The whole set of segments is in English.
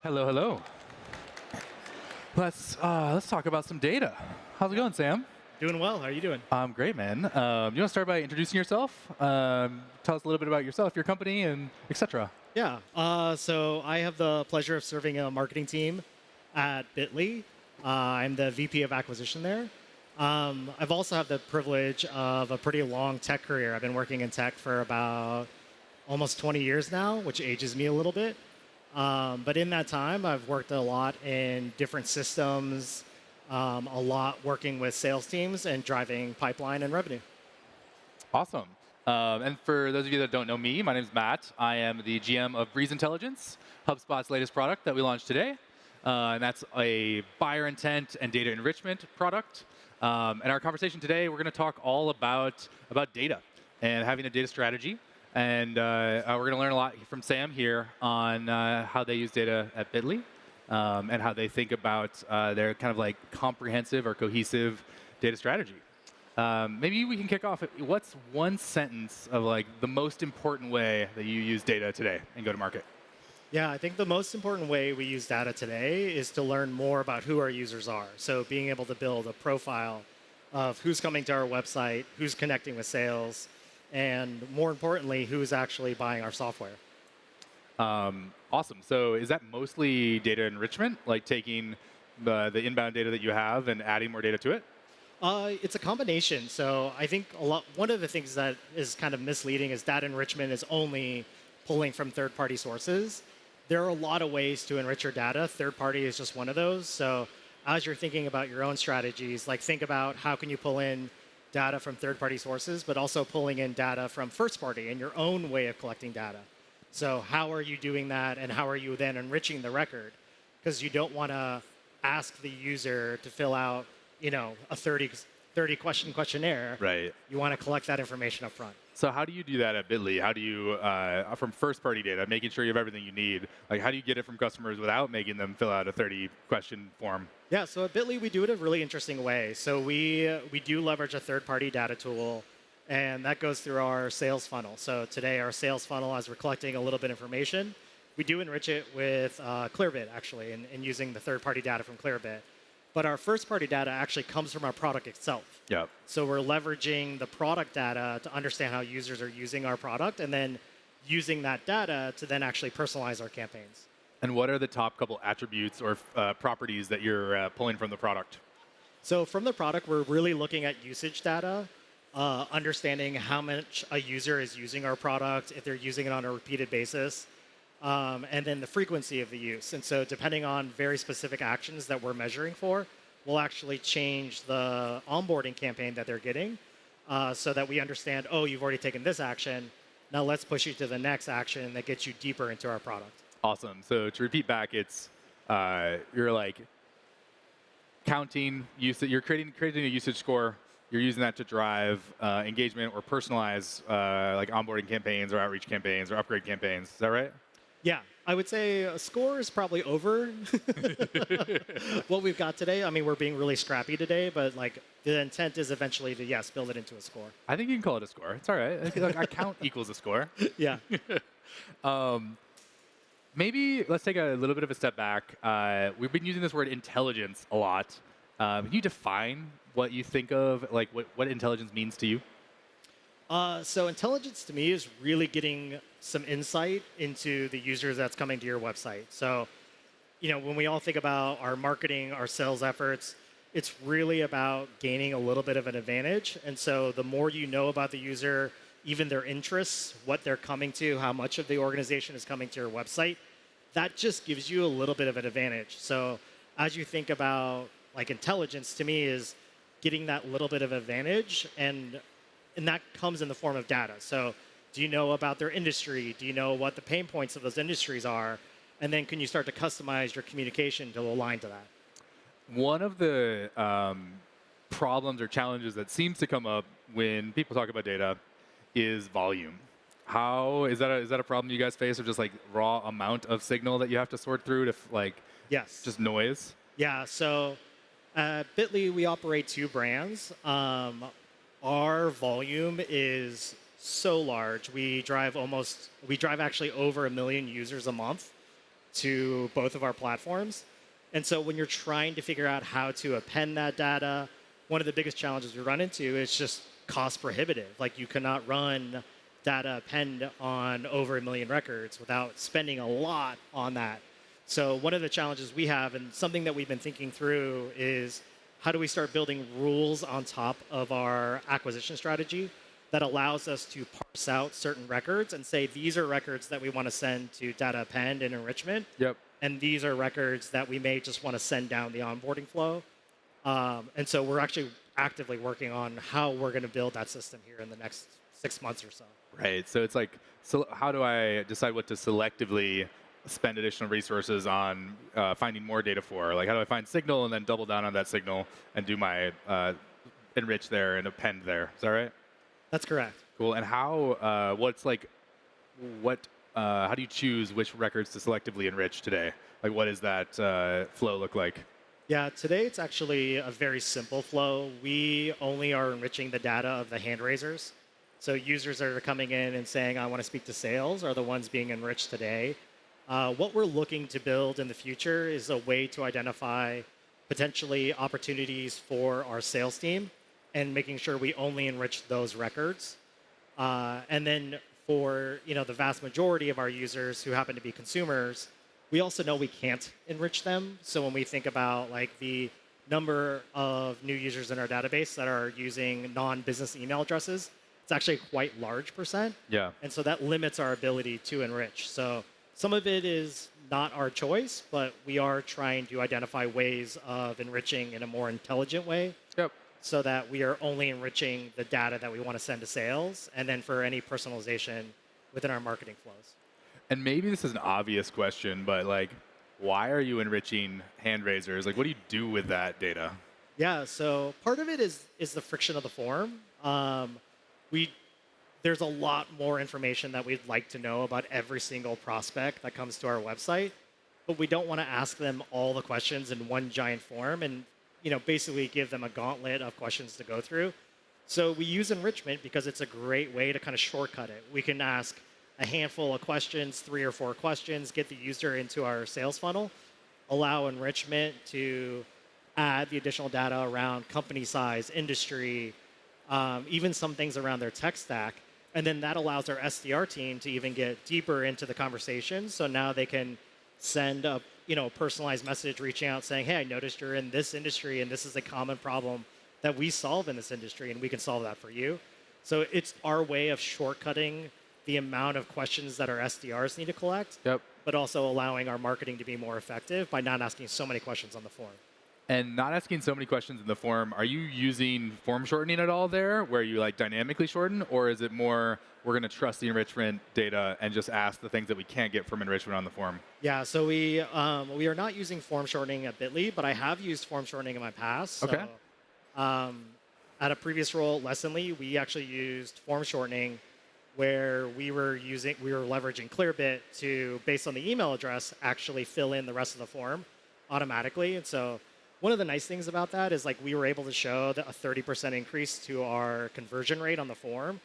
Hello, hello. Let's talk about some data. How's it going, Sam? Doing well. How are you doing? I'm great, man. You want to start by introducing yourself? Tell us a little bit about yourself, your company, and etc. Yeah. So I have the pleasure of serving a marketing team at Bitly. I'm the VP of acquisition there. I've also had the privilege of a pretty long tech career. I've been working in tech for about almost 20 years now, which ages me a little bit. But in that time, I've worked a lot in different systems, a lot working with sales teams and driving pipeline and revenue. Awesome. And for those of you that don't know me, my name is Matt. I am the GM of Breeze Intelligence, HubSpot's latest product that we launched today. And that's a buyer intent and data enrichment product. And our conversation today, we're going to talk all about data and having a data strategy. And we're going to learn a lot from Sam here on how they use data at Bitly and how they think about their kind of like comprehensive or cohesive data strategy. Maybe we can kick off. What's one sentence of like the most important way that you use data today and go to market? Yeah, I think the most important way we use data today is to learn more about who our users are. So being able to build a profile of who's coming to our website, who's connecting with sales, and more importantly, who's actually buying our software. Awesome. So is that mostly data enrichment, like taking the inbound data that you have and adding more data to it? It's a combination. So I think one of the things that is kind of misleading is data enrichment is only pulling from third-party sources. There are a lot of ways to enrich your data. Third-party is just one of those. So as you're thinking about your own strategies, like think about how can you pull in data from third-party sources, but also pulling in data from first-party and your own way of collecting data. So how are you doing that, and how are you then enriching the record? Because you don't want to ask the user to fill out, a 30 question questionnaire. Right. You want to collect that information up front. So how do you do that at Bitly? How do you, from first-party data, making sure you have everything you need, like how do you get it from customers without making them fill out a 30-question form? Yeah, so at Bitly, we do it a really interesting way. So we do leverage a third-party data tool, and that goes through our sales funnel. So today, our sales funnel, as we're collecting a little bit of information, we do enrich it with Clearbit, actually, and using the third-party data from Clearbit. But our first-party data actually comes from our product itself. Yeah. So we're leveraging the product data to understand how users are using our product, and then using that data to then actually personalize our campaigns. And what are the top couple attributes or properties that you're pulling from the product? So from the product, we're really looking at usage data, understanding how much a user is using our product, if they're using it on a repeated basis, and then the frequency of the use. And so depending on very specific actions that we're measuring for, we'll actually change the onboarding campaign that they're getting so that we understand, oh, you've already taken this action. Now let's push you to the next action that gets you deeper into our product. Awesome. So to repeat back, it's you're like counting usage. You're creating a usage score. You're using that to drive engagement or personalize like onboarding campaigns or outreach campaigns or upgrade campaigns. Is that right? Yeah, I would say a score is probably over what we've got today. I mean, we're being really scrappy today, but like the intent is eventually to, yes, build it into a score. I think you can call it a score. It's all right. Like, a count equals a score. Yeah. Maybe let's take a little bit of a step back. We've been using this word intelligence a lot. Can you define what you think of, like what intelligence means to you? So intelligence to me is really getting some insight into the users that's coming to your website. So, when we all think about our marketing, our sales efforts, it's really about gaining a little bit of an advantage. And so the more you know about the user, even their interests, what they're coming to, how much of the organization is coming to your website, that just gives you a little bit of an advantage. So as you think about like intelligence, to me is getting that little bit of advantage, and that comes in the form of data. So do you know about their industry? Do you know what the pain points of those industries are? And then can you start to customize your communication to align to that? One of the problems or challenges that seems to come up when people talk about data is volume. How is that a problem you guys face, of just like raw amount of signal that you have to sort through to like Yes. just noise? Yeah. So at Bitly, we operate two brands. Our volume is so large. We drive actually over 1 million users a month. to both of our platforms. And so when you're trying to figure out how to append that data, one of the biggest challenges we run into is just cost prohibitive. Like you cannot run data append on over 1 million records without spending a lot on that. So one of the challenges we have, and something that we've been thinking through, is how do we start building rules on top of our acquisition strategy that allows us to parse out certain records and say, these are records that we want to send to data append and enrichment. Yep. And these are records that we may just want to send down the onboarding flow. And so we're actually actively working on how we're going to build that system here in the next 6 months or so. Right. So it's like, so how do I decide what to selectively spend additional resources on finding more data for? Like, how do I find signal and then double down on that signal and do my enrich there and append there? Is that right? That's correct. Cool. And how? How do you choose which records to selectively enrich today? Like, what does that flow look like? Yeah, today it's actually a very simple flow. We only are enriching the data of the hand raisers. So users that are coming in and saying, I want to speak to sales, are the ones being enriched today. What we're looking to build in the future is a way to identify potentially opportunities for our sales team and making sure we only enrich those records. And then for the vast majority of our users who happen to be consumers, we also know we can't enrich them. So when we think about like the number of new users in our database that are using non-business email addresses, it's actually a quite large percent. Yeah. And so that limits our ability to enrich. So some of it is not our choice, but we are trying to identify ways of enriching in a more intelligent way. Yep. So that we are only enriching the data that we want to send to sales, and then for any personalization within our marketing flows. And maybe this is an obvious question, but like, why are you enriching hand raisers? Like, what do you do with that data? Yeah, so part of it is the friction of the form. There's a lot more information that we'd like to know about every single prospect that comes to our website, but we don't want to ask them all the questions in one giant form and basically give them a gauntlet of questions to go through. So we use enrichment because it's a great way to kind of shortcut it. We can ask a handful of questions, 3 or 4 questions, get the user into our sales funnel, allow enrichment to add the additional data around company size, industry, even some things around their tech stack. And then that allows our SDR team to even get deeper into the conversation. So now they can send a personalized message reaching out saying, hey, I noticed you're in this industry and this is a common problem that we solve in this industry and we can solve that for you. So it's our way of shortcutting the amount of questions that our SDRs need to collect, Yep. but also allowing our marketing to be more effective by not asking so many questions on the form. And not asking so many questions in the form, are you using form shortening at all there, where you like dynamically shorten, or is it more we're going to trust the enrichment data and just ask the things that we can't get from enrichment on the form? Yeah, so we are not using form shortening at Bitly, but I have used form shortening in my past. Okay. So, at a previous role at Lessonly, we actually used form shortening where we were leveraging Clearbit to, based on the email address, actually fill in the rest of the form automatically. And so one of the nice things about that is like we were able to show a 30% increase to our conversion rate on the form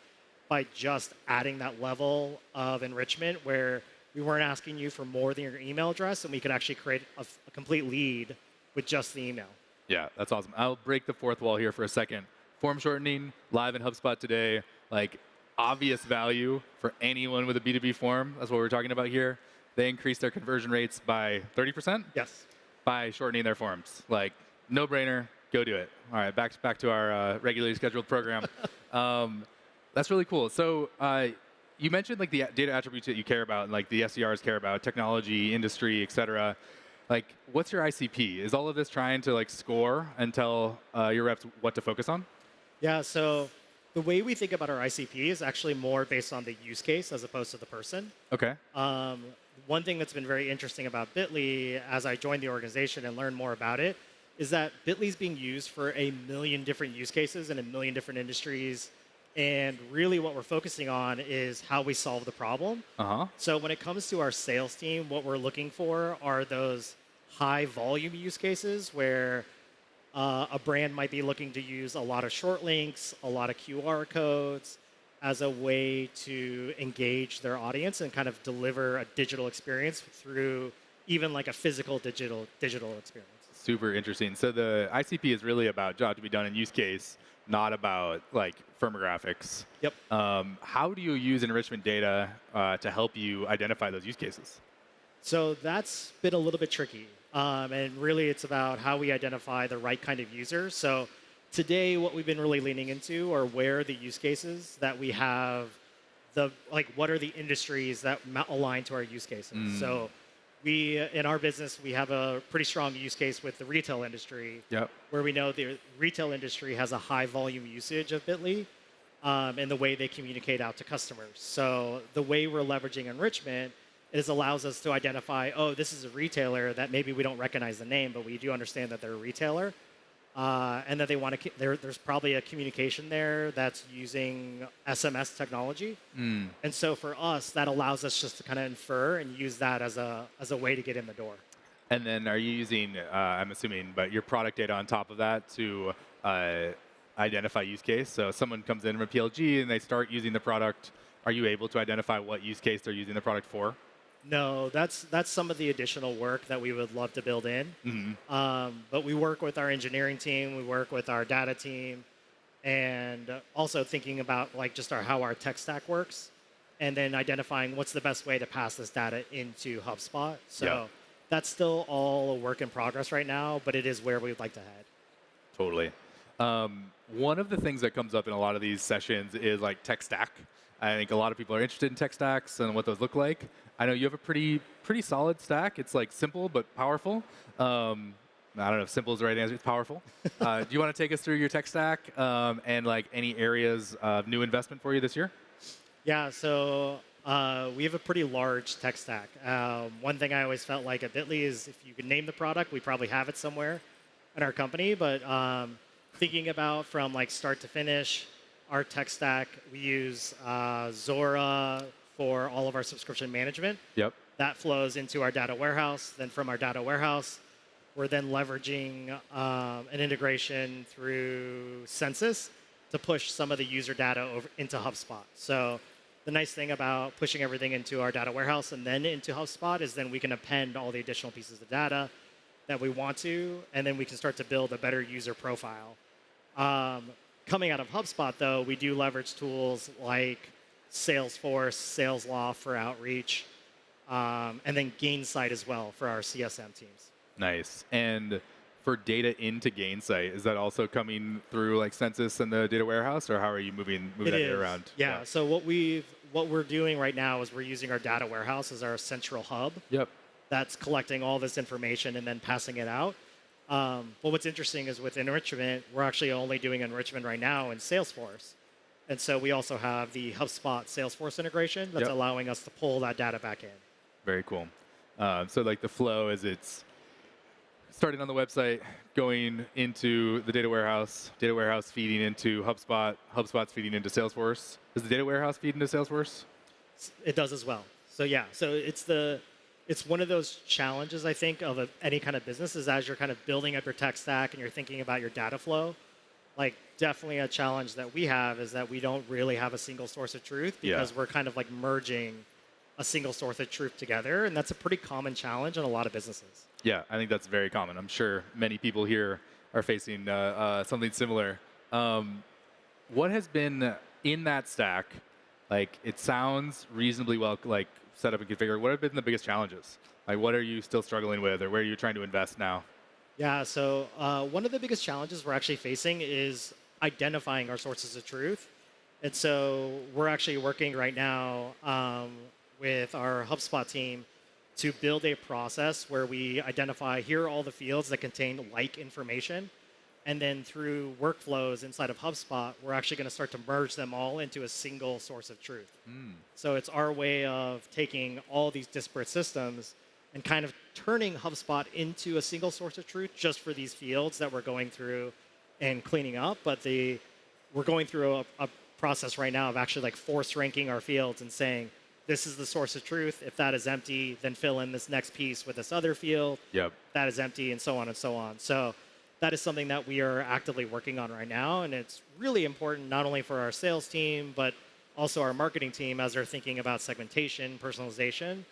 by just adding that level of enrichment where we weren't asking you for more than your email address, and we could actually create a complete lead with just the email. Yeah, that's awesome. I'll break the fourth wall here for a second. Form shortening, live in HubSpot today, like obvious value for anyone with a B2B form. That's what we're talking about here. They increased their conversion rates by 30%? Yes. By shortening their forms. Like, no brainer, go do it. All right, back to our regularly scheduled program. That's really cool. So you mentioned like the data attributes that you care about and like the SDRs care about, technology, industry, et cetera. Like, what's your ICP? Is all of this trying to like score and tell your reps what to focus on? Yeah, so the way we think about our ICP is actually more based on the use case as opposed to the person. Okay. One thing that's been very interesting about Bitly as I joined the organization and learned more about it is that Bitly is being used for a million different use cases in a million different industries. And really what we're focusing on is how we solve the problem. Uh-huh. So when it comes to our sales team, what we're looking for are those high volume use cases where a brand might be looking to use a lot of short links, a lot of QR codes as a way to engage their audience and kind of deliver a digital experience through even like a physical digital experience. Super interesting. So the ICP is really about job to be done in use case, not about like firmographics. Yep. How do you use enrichment data to help you identify those use cases? So that's been a little bit tricky. And really, it's about how we identify the right kind of user. So today, what we've been really leaning into are where the use cases that we have, what are the industries that align to our use cases. So we, in our business, we have a pretty strong use case with the retail industry, Yep. where we know the retail industry has a high volume usage of Bitly and the way they communicate out to customers. So the way we're leveraging enrichment is allows us to identify, oh, this is a retailer that maybe we don't recognize the name, but we do understand that they're a retailer. And that they want to, there's probably a communication there that's using SMS technology. And so for us, that allows us just to kind of infer and use that as a way to get in the door. And then are you using, I'm assuming, but your product data on top of that to identify use case? So if someone comes in from a PLG and they start using the product, are you able to identify what use case they're using the product for? No, that's some of the additional work that we would love to build in. But we work with our engineering team, we work with our data team, and also thinking about like just how our tech stack works, and then identifying what's the best way to pass this data into HubSpot. So that's still all a work in progress right now, but it is where we'd like to head. Totally. One of the things that comes up in a lot of these sessions is like tech stack. I think a lot of people are interested in tech stacks and what those look like. I know you have a pretty solid stack. It's like simple but powerful. I don't know if simple is the right answer. It's powerful. Do you want to take us through your tech stack and like any areas of new investment for you this year? Yeah, so we have a pretty large tech stack. One thing I always felt like at Bitly is if you could name the product, we probably have it somewhere in our company. But thinking about from like start to finish, our tech stack, we use Zora for all of our subscription management. Yep. That flows into our data warehouse. Then from our data warehouse, we're then leveraging an integration through Census to push some of the user data over into HubSpot. So the nice thing about pushing everything into our data warehouse and then into HubSpot is then we can append all the additional pieces of data that we want to, and then we can start to build a better user profile. Coming out of HubSpot, though, we do leverage tools like Salesforce, SalesLoft for outreach, and then Gainsight as well for our CSM teams. Nice. And for data into Gainsight, is that also coming through like Census and the data warehouse, or how are you moving that data around? Yeah. So what we're doing right now is we're using our data warehouse as our central hub. Yep. That's collecting all this information and then passing it out. But what's interesting is with enrichment, we're actually only doing enrichment right now in Salesforce. And so we also have the HubSpot Salesforce integration that's allowing us to pull that data back in. Very cool. So like the flow is it's starting on the website, going into the data warehouse feeding into HubSpot, HubSpot's feeding into Salesforce. Does the data warehouse feed into Salesforce? It does as well. So yeah, so it's one of those challenges, I think, of any kind of business is as you're kind of building up your tech stack and you're thinking about your data flow, like definitely a challenge that we have is that we don't really have a single source of truth because we're kind of like merging a single source of truth together. And that's a pretty common challenge in a lot of businesses. Yeah, I think that's very common. I'm sure many people here are facing something similar. What has been in that stack? Like, it sounds reasonably well like set up and configured. What have been the biggest challenges? Like, what are you still struggling with, or where are you trying to invest now? Yeah, so one of the biggest challenges we're actually facing is identifying our sources of truth. And so we're actually working right now with our HubSpot team to build a process where we identify here are all the fields that contain like information. And then through workflows inside of HubSpot, we're actually going to start to merge them all into a single source of truth. So it's our way of taking all these disparate systems and kind of turning HubSpot into a single source of truth just for these fields that we're going through and cleaning up. But we're going through a process right now of actually like force ranking our fields and saying, this is the source of truth. If that is empty, then fill in this next piece with this other field. Yep. That is empty, and so on and so on. So that is something that we are actively working on right now. And it's really important not only for our sales team, but also our marketing team as they're thinking about segmentation, personalization,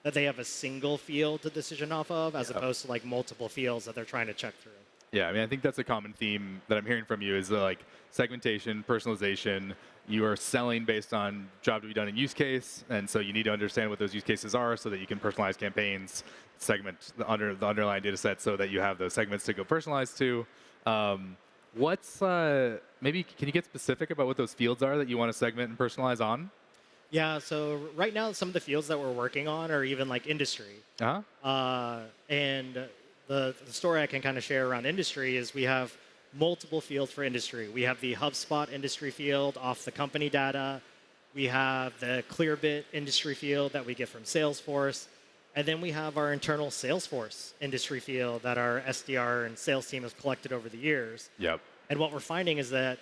that they have a single field to decision off of, as opposed to like multiple fields that they're trying to check through. Yeah, I mean, I think that's a common theme that I'm hearing from you is like segmentation, personalization. You are selling based on job to be done in use case, and so you need to understand what those use cases are so that you can personalize campaigns, segment the underlying data set so that you have those segments to go personalize to. What's maybe can you get specific about what those fields are that you want to segment and personalize on? Yeah, so right now, some of the fields that we're working on are even like industry. Uh huh. And the story I can kind of share around industry is we have multiple fields for industry. We have the HubSpot industry field off the company data. We have the Clearbit industry field that we get from Salesforce. And then we have our internal Salesforce industry field that our SDR and sales team has collected over the years. Yep. And what we're finding is that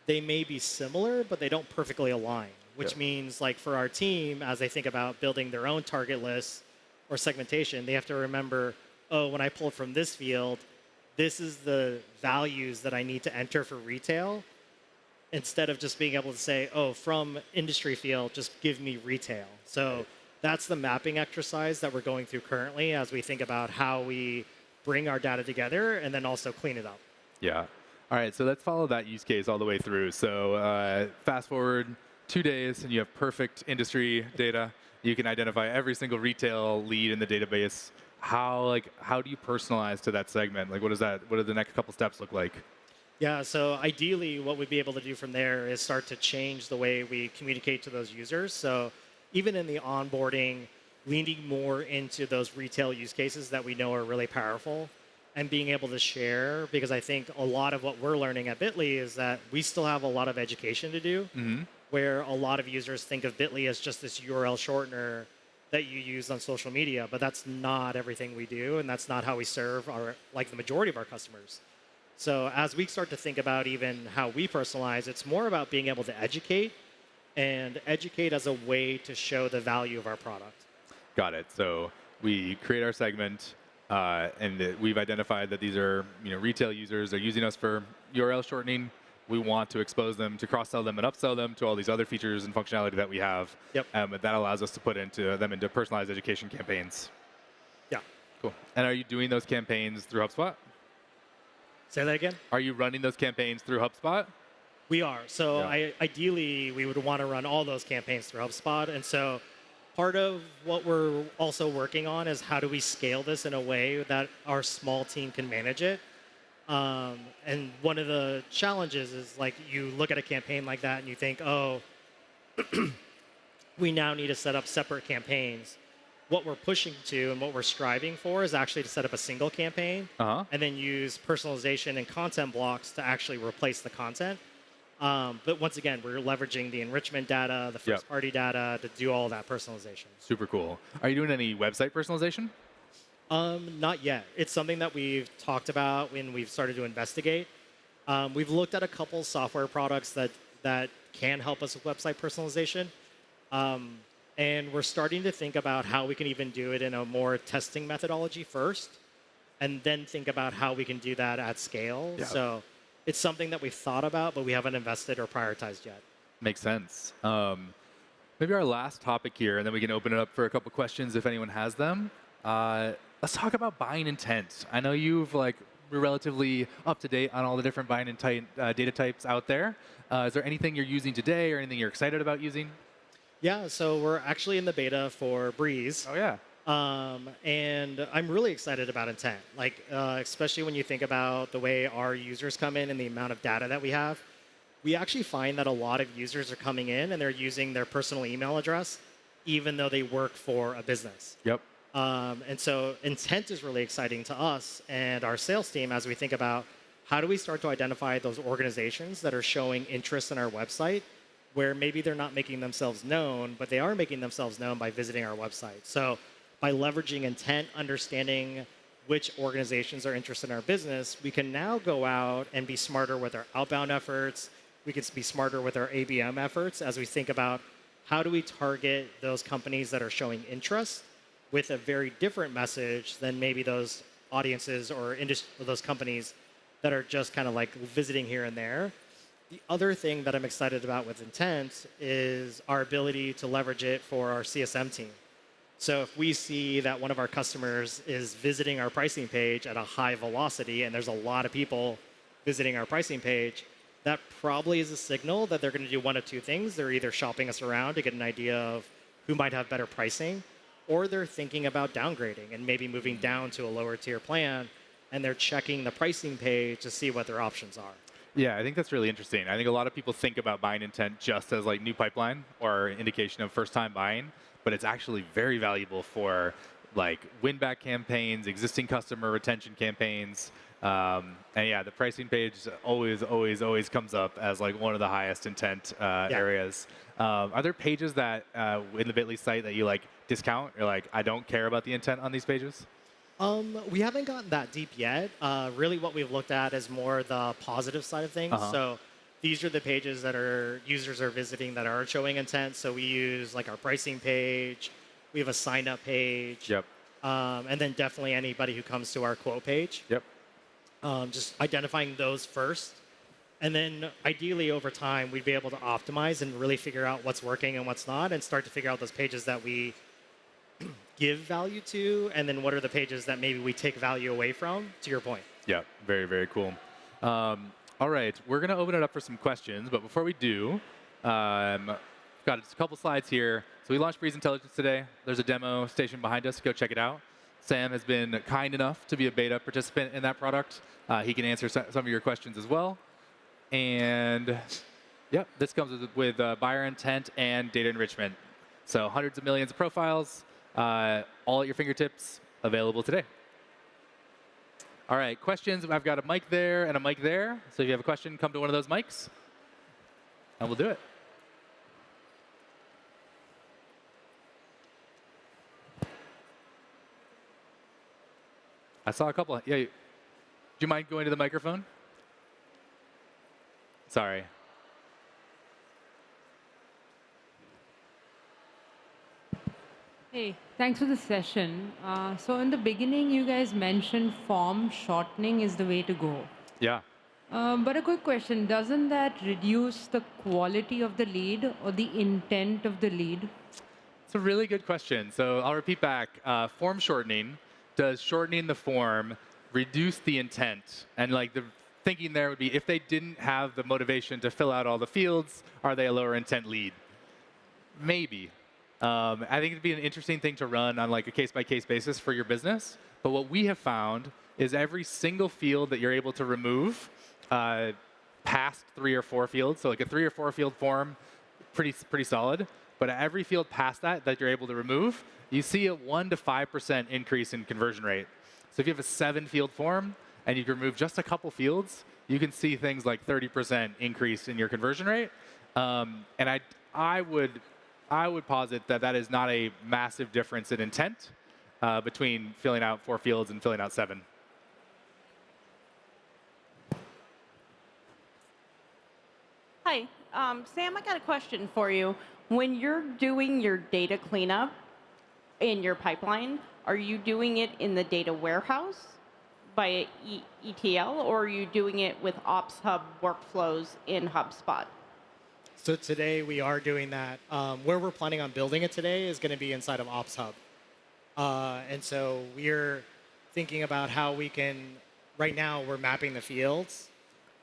they may be similar, but they don't perfectly align, which Yep. means like for our team, as they think about building their own target lists or segmentation, they have to remember, oh, when I pull from this field, this is the values that I need to enter for retail, instead of just being able to say, oh, from industry field, just give me retail. So that's the mapping exercise that we're going through currently as we think about how we bring our data together and then also clean it up. Yeah. All right, so let's follow that use case all the way through. So fast forward 2 days, and you have perfect industry data. You can identify every single retail lead in the database. How do you personalize to that segment? Like, what do the next couple steps look like? Yeah, so ideally, what we'd be able to do from there is start to change the way we communicate to those users. So even in the onboarding, leaning more into those retail use cases that we know are really powerful and being able to share, because I think a lot of what we're learning at Bitly is that we still have a lot of education to do, where a lot of users think of Bitly as just this URL shortener that you use on social media, but that's not everything we do, and that's not how we serve the majority of our customers. So as we start to think about even how we personalize, it's more about being able to educate and educate as a way to show the value of our product. Got it. So we create our segment, and we've identified that these are retail users. They're using us for URL shortening. We want to expose them to cross-sell them and upsell them to all these other features and functionality that we have. Yep. But that allows us to put into personalized education campaigns. Yeah. Cool. And are you doing those campaigns through HubSpot? Say that again? Are you running those campaigns through HubSpot? We are. So Yeah. ideally, we would want to run all those campaigns through HubSpot. And so part of what we're also working on is how do we scale this in a way that our small team can manage it. And one of the challenges is like you look at a campaign like that and you think, oh, we now need to set up separate campaigns. What we're pushing to and what we're striving for is actually to set up a single campaign and then use personalization and content blocks to actually replace the content. But once again, we're leveraging the enrichment data, the first party data to do all that personalization. Super cool. Are you doing any website personalization? Not yet. It's something that we've talked about when we've started to investigate. We've looked at a couple software products that can help us with website personalization. And we're starting to think about how we can even do it in a more testing methodology first, and then think about how we can do that at scale. Yeah. So it's something that we've thought about, but we haven't invested or prioritized yet. Makes sense. Maybe our last topic here, and then we can open it up for a couple questions if anyone has them. Let's talk about buying intent. I know you're relatively up to date on all the different buying intent data types out there. Is there anything you're using today or anything you're excited about using? Yeah, so we're actually in the beta for Breeze. Oh, yeah. And I'm really excited about intent, especially when you think about the way our users come in and the amount of data that we have. We actually find that a lot of users are coming in and they're using their personal email address, even though they work for a business. Yep. And so intent is really exciting to us and our sales team as we think about how do we start to identify those organizations that are showing interest in our website where maybe they're not making themselves known, but they are making themselves known by visiting our website. So by leveraging intent, understanding which organizations are interested in our business, we can now go out and be smarter with our outbound efforts. We can be smarter with our ABM efforts as we think about how do we target those companies that are showing interest with a very different message than maybe those audiences or those companies that are just kind of like visiting here and there. The other thing that I'm excited about with intent is our ability to leverage it for our CSM team. So if we see that one of our customers is visiting our pricing page at a high velocity, and there's a lot of people visiting our pricing page, that probably is a signal that they're going to do one of two things. They're either shopping us around to get an idea of who might have better pricing, or they're thinking about downgrading and maybe moving down to a lower tier plan, and they're checking the pricing page to see what their options are. Yeah, I think that's really interesting. I think a lot of people think about buying intent just as like new pipeline or indication of first time buying, but it's actually very valuable for like win back campaigns, existing customer retention campaigns. And yeah, the pricing page always comes up as like one of the highest intent areas. Are there pages that in the Bitly site that you like discount or like I don't care about the intent on these pages? We haven't gotten that deep yet. Really, what we've looked at is more the positive side of things. So these are the pages that our users are visiting that are showing intent. So we use like our pricing page. We have a sign up page. Yep. And then definitely anybody who comes to our quote page. Yep. Just identifying those first. And then ideally over time, we'd be able to optimize and really figure out what's working and what's not and start to figure out those pages that we give value to, and then what are the pages that maybe we take value away from, to your point. Yeah, very cool. All right, we're going to open it up for some questions, but before we do, got a couple slides here. So we launched Breeze Intelligence today. There's a demo station behind us. Go check it out. Sam has been kind enough to be a beta participant in that product. He can answer some of your questions as well. And yeah, this comes with buyer intent and data enrichment. So hundreds of millions of profiles, all at your fingertips, available today. All right, questions. I've got a mic there and a mic there. So if you have a question, come to one of those mics, and we'll do it. I saw a couple. Yeah, do you mind going to the microphone? Sorry. Hey, thanks for the session. So in the beginning, you guys mentioned form shortening is the way to go. Yeah. But a quick question, doesn't that reduce the quality of the lead or the intent of the lead? It's a really good question. So I'll repeat back. Form shortening, does shortening the form reduce the intent? And like the thinking there would be, if they didn't have the motivation to fill out all the fields, are they a lower intent lead? Maybe. I think it'd be an interesting thing to run on like a case-by-case basis for your business. But what we have found is every single field that you're able to remove past 3 or 4 fields, so like a 3 or 4 field form, pretty solid. But every field past that you're able to remove, you see a 1 to 5% increase in conversion rate. So if you have a 7 field form and you can remove just a couple fields, you can see things like 30% increase in your conversion rate. And I would posit that that is not a massive difference in intent between filling out 4 fields and filling out 7. Hi, Sam, I got a question for you. When you're doing your data cleanup in your pipeline, are you doing it in the data warehouse by ETL, or are you doing it with Ops Hub workflows in HubSpot? So today we are doing that. Where we're planning on building it today is going to be inside of Ops Hub. And so we're thinking about how we can, right now we're mapping the fields,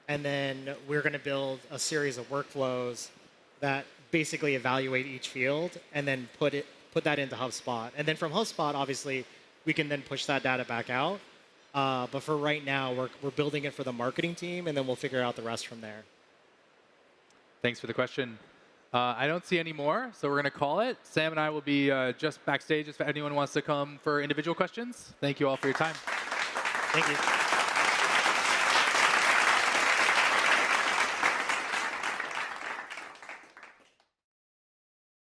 and then we're going to build a series of workflows that basically evaluate each field and then put that into HubSpot. And then from HubSpot, obviously, we can then push that data back out. But for right now, we're building it for the marketing team, and then we'll figure out the rest from there. Thanks for the question. I don't see any more, so we're going to call it. Sam and I will be just backstage if anyone wants to come for individual questions. Thank you all for your time. Thank you.